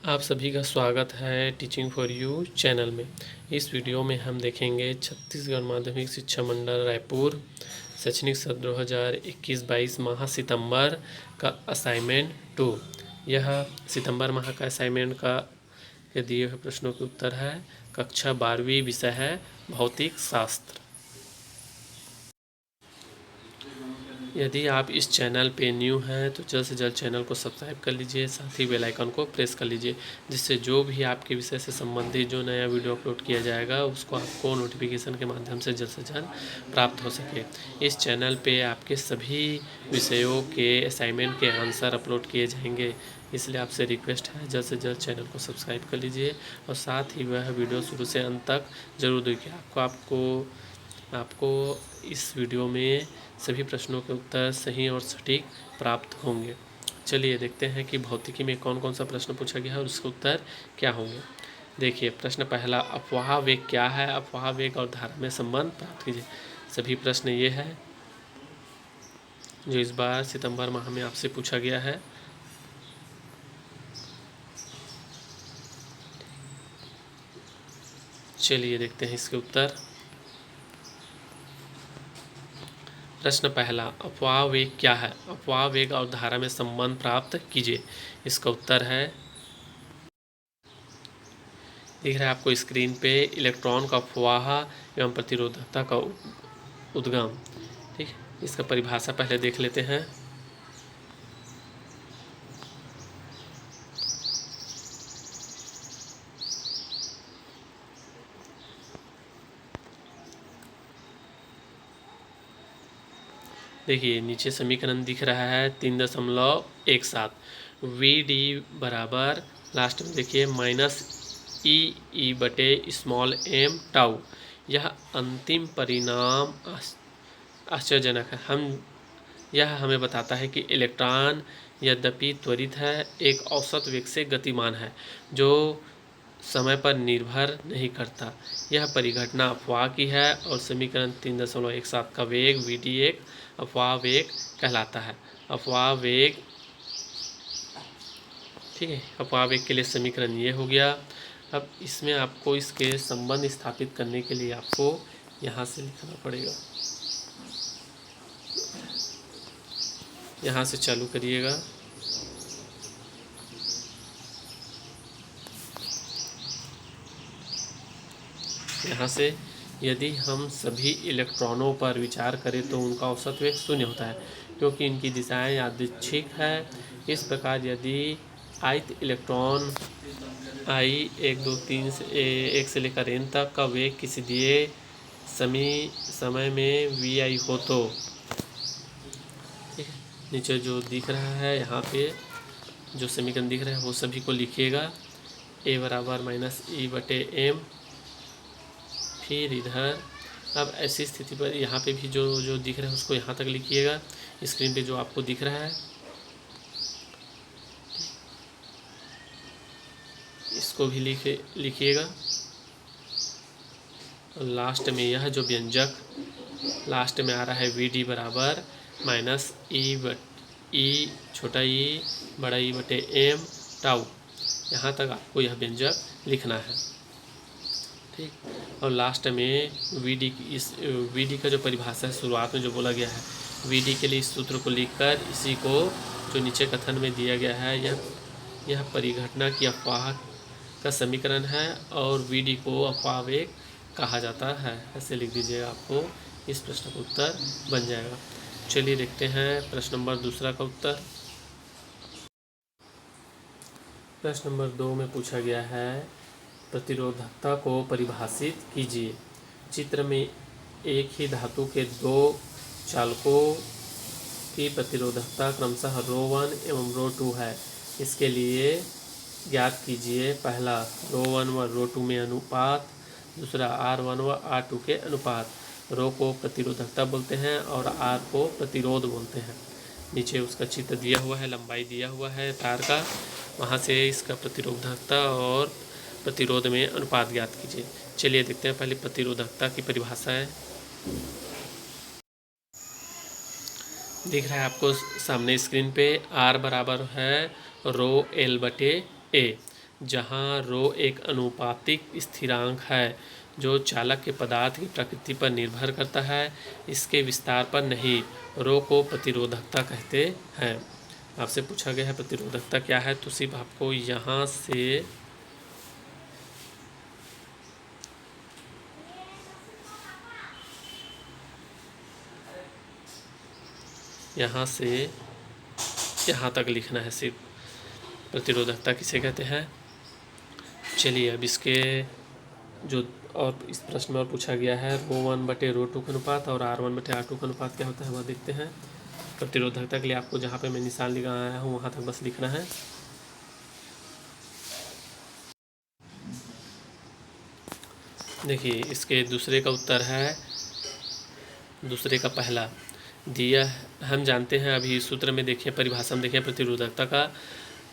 आप सभी का स्वागत है टीचिंग फॉर यू चैनल में। इस वीडियो में हम देखेंगे छत्तीसगढ़ माध्यमिक शिक्षा मंडल रायपुर शैक्षणिक सत्र 2021-22 माह सितंबर का असाइनमेंट 2। यह सितंबर माह का असाइनमेंट का के दिए हुए प्रश्नों के उत्तर है। कक्षा 12वीं, विषय है भौतिक शास्त्र। यदि आप इस चैनल पे न्यू हैं तो जल्द से जल्द चैनल को सब्सक्राइब कर लीजिए, साथ ही बेल आइकन को प्रेस कर लीजिए, जिससे जो भी आपके विषय से संबंधित जो नया वीडियो अपलोड किया जाएगा उसको आपको नोटिफिकेशन के माध्यम से जल्द प्राप्त हो सके। इस चैनल पे आपके सभी विषयों के असाइनमेंट के आंसर अपलोड किए जाएंगे, इसलिए आपसे रिक्वेस्ट है जल्द से जल्द चैनल को सब्सक्राइब कर लीजिए और साथ ही वह वीडियो शुरू से अंत तक जरूर देखिए। आपको इस वीडियो में सभी प्रश्नों के उत्तर सही और सटीक प्राप्त होंगे। चलिए देखते हैं कि भौतिकी में कौन कौन सा प्रश्न पूछा गया है और उसके उत्तर क्या होंगे। देखिए प्रश्न पहला, अफवाह वेग क्या है? अफवाह वेग और धारा में संबंध प्राप्त कीजिए। सभी प्रश्न ये है जो इस बार सितंबर माह में आपसे पूछा गया है। चलिए देखते हैं इसके उत्तर। प्रश्न पहला, अफवाह वेग क्या है? अफवाह वेग और धारा में संबंध प्राप्त कीजिए। इसका उत्तर है, दिख रहा है आपको स्क्रीन पे, इलेक्ट्रॉन का अफवाह एवं प्रतिरोधकता का उद्गम। ठीक, इसका परिभाषा पहले देख लेते हैं। देखिए नीचे समीकरण दिख रहा है 3.17 वी डी बराबर, लास्ट में देखिए -E/स्मॉल टाउ। यह अंतिम परिणाम आश्चर्यजनक है। यह हमें बताता है कि इलेक्ट्रॉन यद्यपि त्वरित है, एक औसत वेग से गतिमान है जो समय पर निर्भर नहीं करता। यह परिघटना अफवाह की है और समीकरण 3.17 का वेग Vd एक अफवाह वेग कहलाता है। अफवाह वेग, ठीक है, अफवाह वेग के लिए समीकरण ये हो गया। अब इसमें आपको इसके संबंध स्थापित करने के लिए आपको यहाँ से लिखना पड़ेगा। यहाँ से चालू करिएगा। यहाँ से यदि हम सभी इलेक्ट्रॉनों पर विचार करें तो उनका औसत वेग 0 होता है, क्योंकि इनकी दिशाएं यादृच्छिक है। इस प्रकार यदि ith इलेक्ट्रॉन i 1 2 3 से 1 से लेकर n तक का वेग किसी दिए समय में vi हो तो, ठीक है, नीचे जो दिख रहा है यहाँ पे जो समीकरण दिख रहा है वो सभी को लिखिएगा। a बराबर -E/m। फिर इधर अब ऐसी स्थिति पर यहाँ पे भी जो दिख रहा है उसको यहाँ तक लिखिएगा। स्क्रीन पे जो आपको दिख रहा है इसको भी लिखिएगा। लास्ट में यह जो व्यंजक लास्ट में आ रहा है Vd बराबर -E छोटा ई बड़ा E/m टाउ, यहाँ तक आपको यह व्यंजक लिखना है। ठीक, और लास्ट में Vd का जो परिभाषा है शुरुआत में जो बोला गया है, Vd के लिए इस सूत्र को लिखकर इसी को जो नीचे कथन में दिया गया है, यह परिघटना की अफवाह का समीकरण है और Vd को अफवाह वेग कहा जाता है। ऐसे लिख दीजिएगा, आपको इस प्रश्न का उत्तर बन जाएगा। चलिए देखते हैं प्रश्न नंबर दूसरा का उत्तर। प्रश्न नंबर 2 में पूछा गया है, प्रतिरोधकता को परिभाषित कीजिए। चित्र में एक ही धातु के दो चालकों की प्रतिरोधकता क्रमशः ρ1 एवं ρ2 है। इसके लिए ज्ञात कीजिए, पहला ρ1 व ρ2 में अनुपात, दूसरा r1 व r2 के अनुपात। ρ को प्रतिरोधकता बोलते हैं और r को प्रतिरोध बोलते हैं। नीचे उसका चित्र दिया हुआ है, लंबाई दिया हुआ है तार का, वहाँ से इसका प्रतिरोधकता और प्रतिरोध में अनुपात ज्ञात कीजिए। चलिए देखते हैं, पहले प्रतिरोधकता की परिभाषा है। दिख रहा है आपको सामने स्क्रीन पे, R बराबर है ρl/a। जहाँ रो एक अनुपातिक स्थिरांक है जो चालक के पदार्थ की प्रकृति पर निर्भर करता है, इसके विस्तार पर नहीं। रो को प्रतिरोधकता कहते हैं। आपसे पूछा गया है प्रतिरोधकता क्या है, तो सिर्फ आपको यहाँ से यहाँ तक लिखना है सिर्फ, प्रतिरोधकता किसे कहते हैं। चलिए अब इसके जो और इस प्रश्न में और पूछा गया है ρ1/ρ2 का अनुपात और r1/r2 का अनुपात क्या होता है वह देखते हैं। प्रतिरोधकता के लिए आपको जहाँ पे मैं निशान लगाया हूँ वहाँ तक बस लिखना है। देखिए इसके दूसरे का उत्तर है, दूसरे का पहला दिया। हम जानते हैं अभी सूत्र में देखिए, परिभाषा में देखिए प्रतिरोधकता का,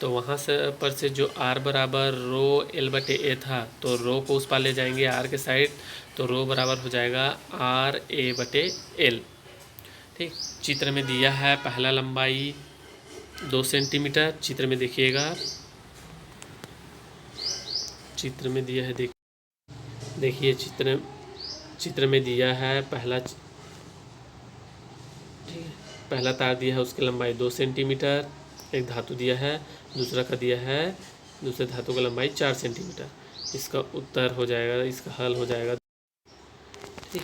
तो वहाँ से पर से जो r बराबर ρl/a था, तो रो को उस पार ले जाएंगे r के साइड, तो रो बराबर हो जाएगा RA/L। ठीक, चित्र में दिया है पहला लंबाई 2 सेंटीमीटर। चित्र में देखिएगा, चित्र में दिया है, देखिए चित्र में दिया है पहला तार दिया है, उसकी लंबाई 2 सेंटीमीटर, एक धातु दिया है, दूसरा का दिया है, दूसरे धातु का लंबाई 4 सेंटीमीटर। इसका उत्तर हो जाएगा, इसका हल हो जाएगा। ठीक,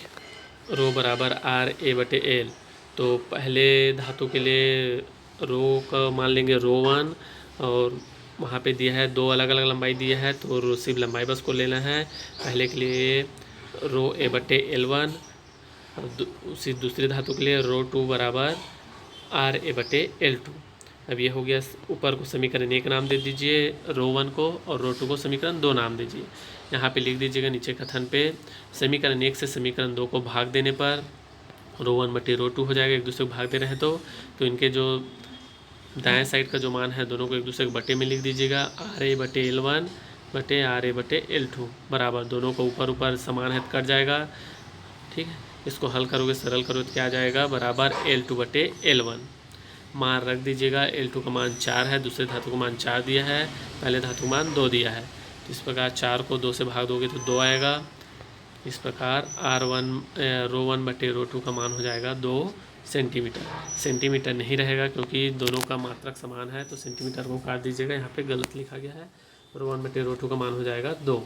रो बराबर RA/L। तो पहले धातु के लिए रो का मान लेंगे ρ1, और वहाँ पे दिया है 2 अलग अलग लंबाई दिया है, तो रो सिर्फ लंबाई बस को लेना है। पहले के लिए ρA/L1, और उसी दूसरी धातु के लिए ρ2 बराबर RA/L2। अब ये हो गया, ऊपर को समीकरण 1 नाम दे दीजिए ρ1 को, और ρ2 को समीकरण 2 नाम दीजिए। यहाँ पे लिख दीजिएगा नीचे कथन पे, समीकरण 1 से समीकरण 2 को भाग देने पर ρ1/ρ2 हो जाएगा। एक दूसरे को भाग दे रहे हैं तो इनके जो दाएं साइड का जो मान है दोनों को एक दूसरे के बटे में लिख दीजिएगा। RA/L1 बटे RA/L2 बराबर, दोनों को ऊपर ऊपर समान है तो कट जाएगा। ठीक है, इसको हल करोगे, सरल करोगे तो क्या आ जाएगा, बराबर L2/L1। मान रख दीजिएगा, L2 का मान 4 है, दूसरे धातु का मान 4 दिया है, पहले धातु का मान 2 दिया है, तो इस प्रकार 4 को 2 से भाग दोगे तो 2 आएगा। इस प्रकार ρ1/ρ2 का मान हो जाएगा 2 सेंटीमीटर। सेंटीमीटर नहीं रहेगा क्योंकि दोनों का मात्रक समान है, तो सेंटीमीटर को काट दीजिएगा, यहाँ पे गलत लिखा गया है। ρ1/ρ2 का मान हो जाएगा 2।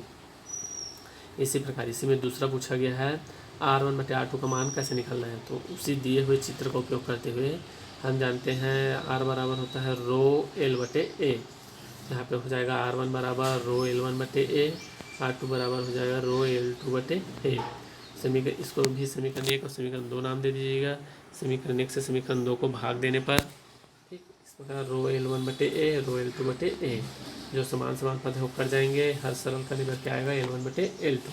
इसी प्रकार इसी में दूसरा पूछा गया है r1/r2 का मान कैसे निकालना है, तो उसी दिए हुए चित्र का उपयोग करते हुए हम जानते हैं r बराबर होता है ρl/a। यहाँ पे हो जाएगा r1 बराबर ρl1/a, r2 बराबर हो जाएगा ρl2/a। समीकरण, इसको भी समीकरण 1 और समीकरण 2 नाम दे दीजिएगा। समीकरण 1 से समीकरण 2 को भाग देने पर, ठीक, इस प्रकार ρl1/a ρl2/a, जो समान समान पद होकर जाएंगे, हर सरल करने पर क्या आएगा, L1/L2।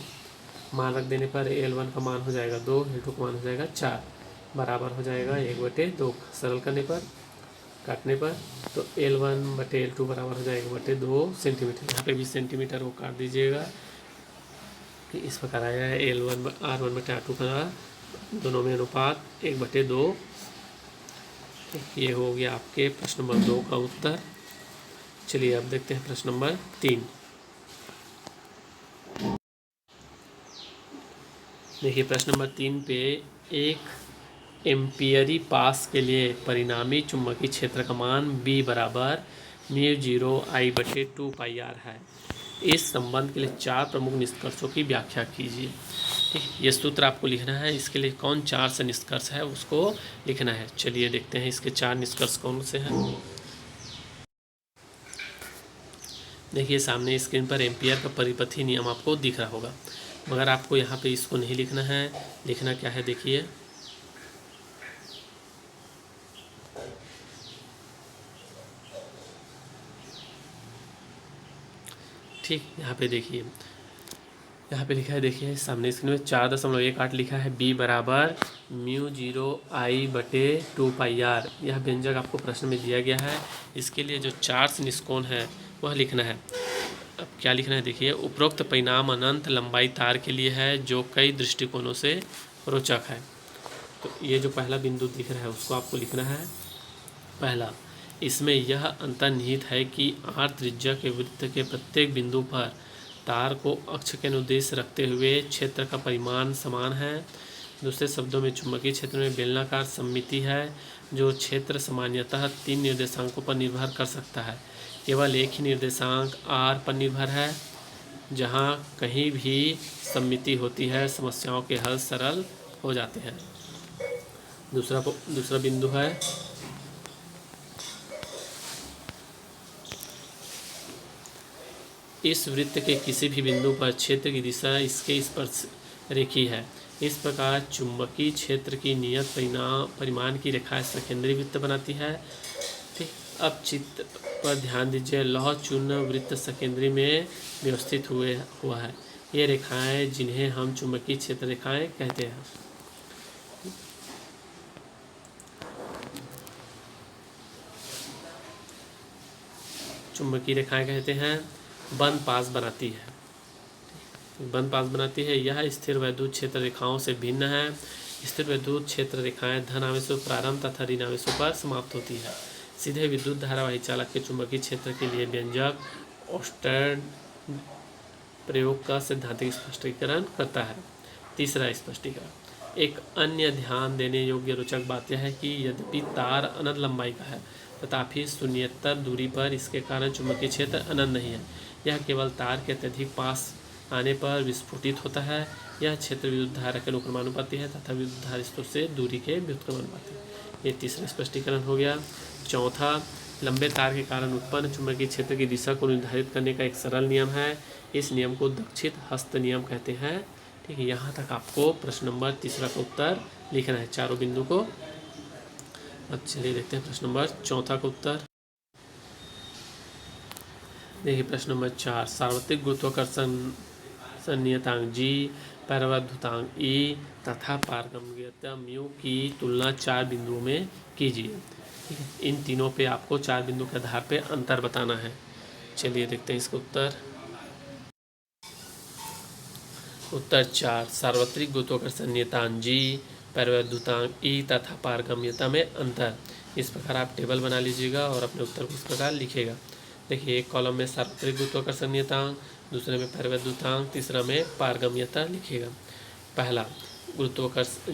मान रख देने पर L1 का मान हो जाएगा 2, L2 का मान हो जाएगा 4, बराबर हो जाएगा 1/2। सरल करने पर, काटने पर, तो L1/L2 बराबर हो जाएगा 1/2 सेंटीमीटर। यहाँ पे भी सेंटीमीटर को काट दीजिएगा। इस प्रकार आया है R1/R2 का दोनों में अनुपात 1/2। ये हो गया आपके प्रश्न नंबर 2 का उत्तर। चलिए अब देखते हैं प्रश्न नंबर 3। देखिए प्रश्न नंबर 3 पे, एक एम्पियरी पास के लिए परिणामी चुंबकीय क्षेत्र का मान B बराबर μ0I/2πr है। इस संबंध के लिए 4 प्रमुख निष्कर्षों की व्याख्या कीजिए। ठीक, ये सूत्र आपको लिखना है। इसके लिए कौन 4 से निष्कर्ष है उसको लिखना है। चलिए देखते हैं इसके 4 निष्कर्ष कौन से हैं। देखिए सामने स्क्रीन पर एम्पियर का परिपथी नियम आपको दिख रहा होगा, मगर आपको यहाँ पे इसको नहीं लिखना है। लिखना क्या है, देखिए ठीक, यहाँ पे देखिए, यहाँ पे लिखा है, देखिए सामने स्क्रीन में 4.18 लिखा है, B बराबर μ0I/2πr। यह व्यंजक आपको प्रश्न में दिया गया है। इसके लिए जो 4 निष्कोण है वह लिखना है। अब क्या लिखना है, देखिए उपरोक्त परिणाम अनंत लंबाई तार के लिए है जो कई दृष्टिकोणों से रोचक है। तो ये जो पहला बिंदु दिख रहा है उसको आपको लिखना है। पहला, इसमें यह अंतर्निहित है कि r त्रिज्या के वृत्त के प्रत्येक बिंदु पर तार को अक्ष के अनुदेश रखते हुए क्षेत्र का परिमाण समान है। दूसरे शब्दों में चुंबकीय क्षेत्र में बेलनाकार सममिति है जो क्षेत्र सामान्यतः 3 निर्देशांकों पर निर्भर कर सकता है। केवल एक ही निर्देशांक r पर निर्भर है। जहाँ कहीं भी सममिति होती है समस्याओं के हल सरल हो जाते हैं। दूसरा बिंदु है इस वृत्त के किसी भी बिंदु पर क्षेत्र की दिशा इसके स्पर्श रेखी है। इस प्रकार चुंबकीय क्षेत्र की नियत परिमाण की रेखा सकेंद्री वृत्त बनाती है। ठीक, अब चित्र पर ध्यान दीजिए। लौह चूर्ण वृत्त सकेंद्री में व्यवस्थित हुआ है। ये रेखाएं जिन्हें हम चुंबकीय क्षेत्र रेखाएं कहते हैं। चुंबकीय रेखाएं कहते हैं बंद पास बनाती है। बंद पास बनाती है। यह स्थिर वैद्युत क्षेत्र रेखाओं से भिन्न है। स्थिर वैद्युत क्षेत्र रेखाएं धन आवेशों प्रारंभ तथा ऋण आवेशों पर समाप्त होती है। सीधे विद्युत धारावाही चालक के चुंबकीय क्षेत्र के लिए व्यंजक ओस्टर्न प्रयोग का सैद्धांतिक स्पष्टीकरण करता है। तीसरा स्पष्टीकरण। एक अन्य ध्यान देने योग्य रोचक बात यह है कि यद्यपि तार अनंत लंबाई का है तथापि शून्येतर दूरी पर इसके कारण चुंबकीय क्षेत्र अनंत नहीं है। यह केवल तार के अत्यधिक पास आने पर विस्फोटित होता है। यह क्षेत्र विद्युत धारा के अनुक्रमानुपाती है तथा विद्युत धारा स्रोत से दूरी के व्युत्क्रमानुपाती है। ये तीसरा स्पष्टीकरण हो गया। चौथा, लंबे तार के कारण उत्पन्न चुंबकीय क्षेत्र की दिशा को निर्धारित करने का एक सरल नियम है। इस नियम को दक्षित हस्त नियम कहते हैं। ठीक है, यहाँ तक आपको प्रश्न नंबर तीसरा का उत्तर लिखना है चारों बिंदु को। अब चलिए देखते हैं प्रश्न नंबर चौथा का उत्तर। देखिए प्रश्न नंबर 4, सार्वत्रिक गुरुत्वाकर्षण नियतांक G, परावर्तनांक E तथा पारगम्यता म्यू की तुलना 4 बिंदुओं में कीजिए। ठीक है, इन तीनों पे आपको 4 बिंदु के आधार पे अंतर बताना है। चलिए देखते हैं इसका उत्तर। उत्तर 4, सार्वत्रिक गुरुत्वाकर्षण नियतांक G, परावर्तनांक E तथा पारगम्यता में अंतर। इस प्रकार आप टेबल बना लीजिएगा और अपने उत्तर को इस प्रकार लिखिएगा। देखिए एक कॉलम में सार्वत्रिक गुरुत्वाकर्षण नियतांक, दूसरे में परावर्तनांक, तीसरा में पारगम्यता लिखिएगा। पहला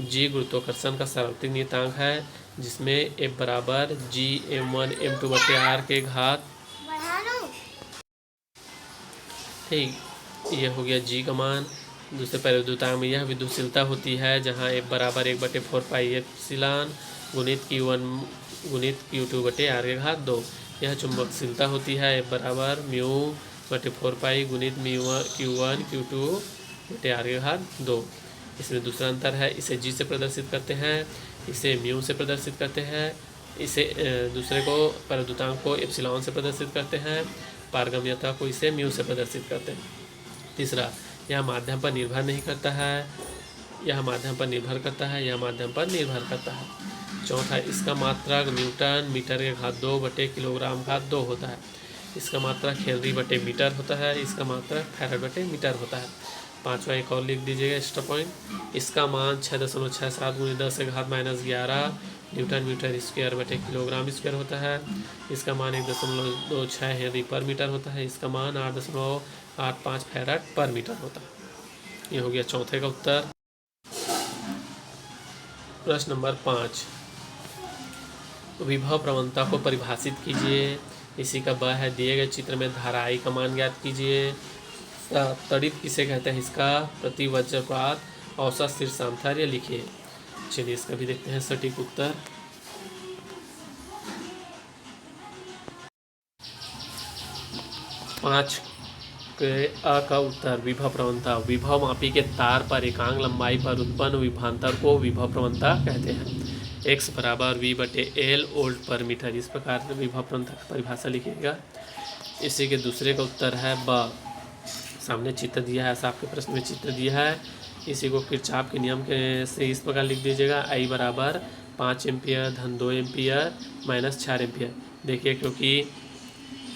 G गुरुत्वाकर्षण का सार्वत्रिक नियतांक है जिसमें F बराबर G_m1m2/r के घात। ठीक, ये हो गया G का मान। दूसरे परावर्तनांक में यह विद्युतशीलता होती है जहाँ F बराबर 1/4πε गुणित Q1 गुणित Q2/r के घात 2। यह चुंबकशीलता होती है F बराबर μ/4π गुणित Q1 Q2/r के घात 2। इसमें दूसरा अंतर है, इसे G से प्रदर्शित करते हैं, इसे म्यू से प्रदर्शित करते हैं। इसे दूसरे को परावर्तनांक को एप्सिलॉन से प्रदर्शित करते हैं, पारगम्यता को इसे म्यू से प्रदर्शित करते हैं। तीसरा, यह माध्यम पर निर्भर नहीं करता है, यह माध्यम पर निर्भर करता है, यह माध्यम पर निर्भर करता है। चौथा, इसका मात्रक न्यूटन मीटर के घात 2/किलोग्राम घात 2 होता है। इसका मात्रक हेनरी/मीटर होता है। इसका मात्रक फैराड/मीटर होता है। पांचवा एक और लिख दीजिएगा एक्स्ट्रा पॉइंट। इसका मान 6.67 × 10⁻⁻11 न्यूटन मीटर स्क्वायर/किलोग्राम स्क्वायर होता है। इसका मान 1.26 हेनरी/मीटर होता है। इसका मान 8.85 फैराड/मीटर होता है। ये हो गया चौथे का उत्तर। प्रश्न नंबर 5, विभव प्रवणता को परिभाषित कीजिए। इसी का ब है। दिए गए चित्र में धारा I का मान ज्ञात कीजिए। तड़ित किसे कहते हैं? इसका प्रति वज्रपात औसत शीर्षांतर लिखिए। चलिए इसका भी देखते हैं सटीक उत्तर। पाँच के अ का उत्तर विभव प्रवणता। विभव मापी के तार पर एकांक लंबाई पर उत्पन्न विभवांतर को विभव प्रवणता कहते हैं। x बराबर v/L वोल्ट पर मीटर। इस प्रकार विभव प्रवणता की परिभाषा लिखिएगा। इसी के दूसरे का उत्तर है ब। सामने चित्र दिया है, ऐसा आपके प्रश्न में चित्र दिया है। इसी को किरचॉफ के नियम के से इस प्रकार लिख दीजिएगा। I बराबर 5 एम्पियर धन 2 एम्पियर माइनस 4 एम्पियर। देखिए क्योंकि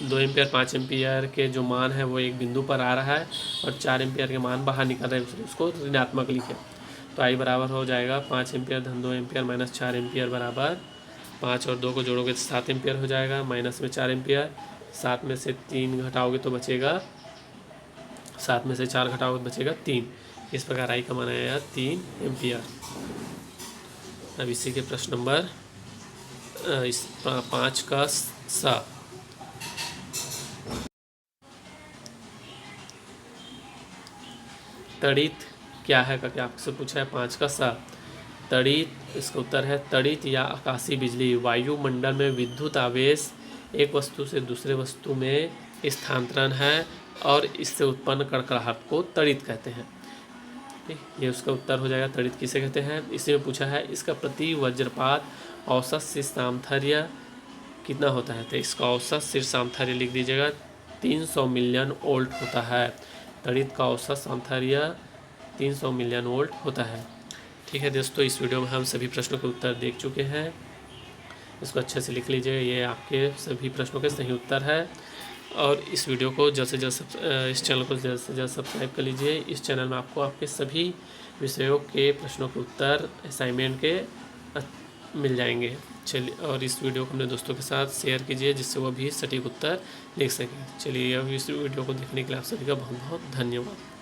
2 एम्पियर 5 एम्पियर के जो मान है वो एक बिंदु पर आ रहा है और 4 एम्पियर के मान बाहर निकल रहे हैं, उसको ऋणात्मक लिखें। तो I बराबर हो जाएगा 5 एम्पियर धन 2 एम्पियर माइनस 4 एम्पियर बराबर 5 और 2 को जोड़ोगे तो 7 एम्पियर हो जाएगा, माइनस में 4 एम्पियर, 7 में से 3 घटाओगे तो बचेगा, 7 में से 4 घटाओगे तो बचेगा 3। इस प्रकार आई का मान आया 3 एम्पियर। अब इसी के प्रश्न नंबर इस 5 का सा। तड़ित क्या है करके आपसे पूछा है 5 का सा। तड़ित, इसका उत्तर है तड़ित या आकाशीय बिजली वायुमंडल में विद्युत आवेश एक वस्तु से दूसरे वस्तु में स्थानांतरण है और इससे उत्पन्न कड़कड़ाहट को तड़ित कहते हैं। ठीक, ये उसका उत्तर हो जाएगा। तड़ित किसे कहते हैं, इसी में पूछा है। इसका प्रति वज्रपात औसत शीर्ष सामर्थ्य कितना होता है, तो इसका औसत शीर्ष सामर्थ्य लिख दीजिएगा 300 मिलियन वोल्ट होता है। तड़ित का औसत सामर्थ्य 300 मिलियन वोल्ट होता है। ठीक है दोस्तों, इस वीडियो में हम सभी प्रश्नों के उत्तर देख चुके हैं। इसको अच्छे से लिख लीजिएगा, ये आपके सभी प्रश्नों के सही उत्तर है। और इस वीडियो को जल्द से जल्द इस चैनल को जल्द से जल्द सब्सक्राइब कर लीजिए। इस चैनल में आपको आपके सभी विषयों के प्रश्नों के उत्तर असाइनमेंट के मिल जाएंगे। चलिए, और इस वीडियो को अपने दोस्तों के साथ शेयर कीजिए जिससे वो भी सटीक उत्तर लिख सकें। चलिए, अब इस वीडियो को देखने के लिए आप सभी का बहुत बहुत धन्यवाद।